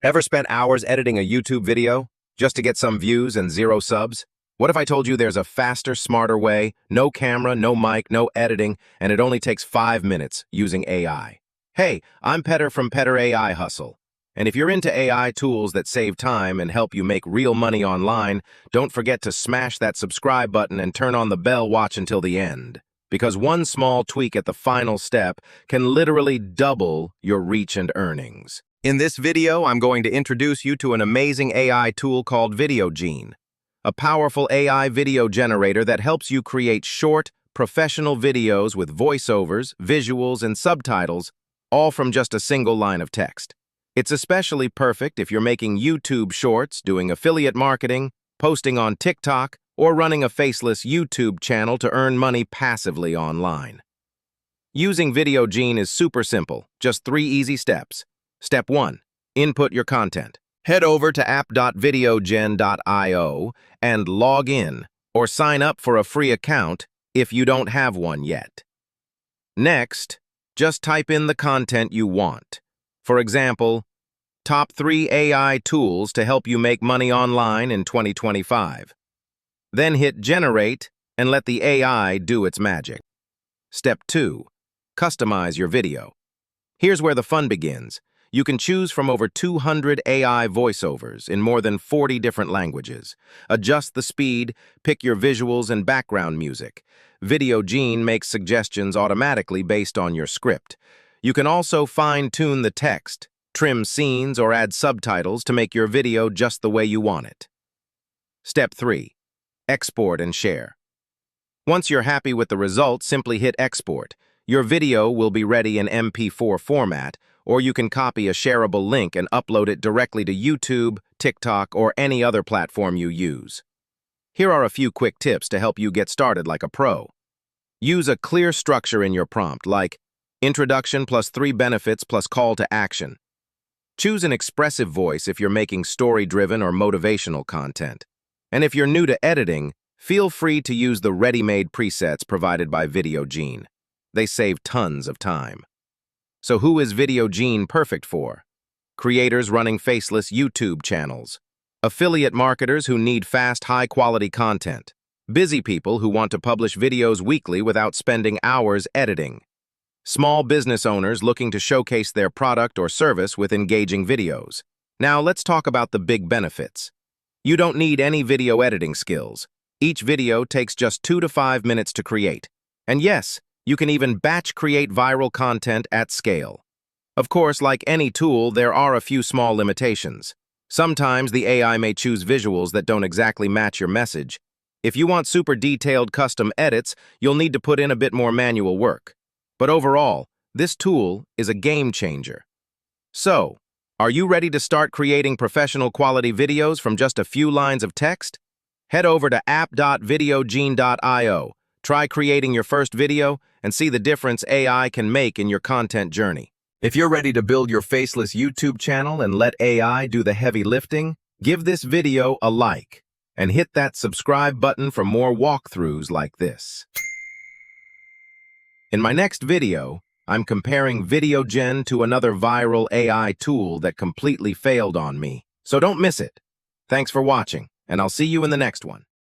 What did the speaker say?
Ever spent hours editing a YouTube video just to get some views and zero subs? What if I told you there's a faster, smarter way, no camera, no mic, no editing, and it only takes 5 minutes using AI? Hey, I'm Petter from Petter AI Hustle. And if you're into AI tools that save time and help you make real money online, don't forget to smash that subscribe button and turn on the bell watch until the end. Because one small tweak at the final step can literally double your reach and earnings. In this video, I'm going to introduce you to an amazing AI tool called Videogen, a powerful AI video generator that helps you create short, professional videos with voiceovers, visuals, and subtitles, all from just a single line of text. It's especially perfect if you're making YouTube shorts, doing affiliate marketing, posting on TikTok, or running a faceless YouTube channel to earn money passively online. Using Videogen is super simple, just 3 easy steps. Step 1. Input your content. Head over to app.videogen.io and log in or sign up for a free account if you don't have one yet. Next, just type in the content you want. For example, top 3 AI tools to help you make money online in 2025. Then hit Generate and let the AI do its magic. Step 2. Customize your video. Here's where the fun begins. You can choose from over 200 AI voiceovers in more than 40 different languages. Adjust the speed, pick your visuals and background music. Videogen makes suggestions automatically based on your script. You can also fine-tune the text, trim scenes, or add subtitles to make your video just the way you want it. Step 3. Export and share. Once you're happy with the result, simply hit Export. Your video will be ready in MP4 format, or you can copy a shareable link and upload it directly to YouTube, TikTok, or any other platform you use. Here are a few quick tips to help you get started like a pro. Use a clear structure in your prompt, like introduction plus 3 benefits plus call to action. Choose an expressive voice if you're making story-driven or motivational content. And if you're new to editing, feel free to use the ready-made presets provided by Videogen. They save tons of time. So who is Videogen perfect for? Creators running faceless YouTube channels, affiliate marketers who need fast, high-quality content, busy people who want to publish videos weekly without spending hours editing, small business owners looking to showcase their product or service with engaging videos. Now let's talk about the big benefits. You don't need any video editing skills. Each video takes just 2 to 5 minutes to create. And yes, you can even batch create viral content at scale. Of course, like any tool, there are a few small limitations. Sometimes the AI may choose visuals that don't exactly match your message. If you want super detailed custom edits, you'll need to put in a bit more manual work. But overall, this tool is a game changer. So, are you ready to start creating professional quality videos from just a few lines of text? Head over to app.videogen.io. Try creating your first video and see the difference AI can make in your content journey. If you're ready to build your faceless YouTube channel and let AI do the heavy lifting, give this video a like and hit that subscribe button for more walkthroughs like this. In my next video, I'm comparing Videogen to another viral AI tool that completely failed on me. So don't miss it. Thanks for watching, and I'll see you in the next one.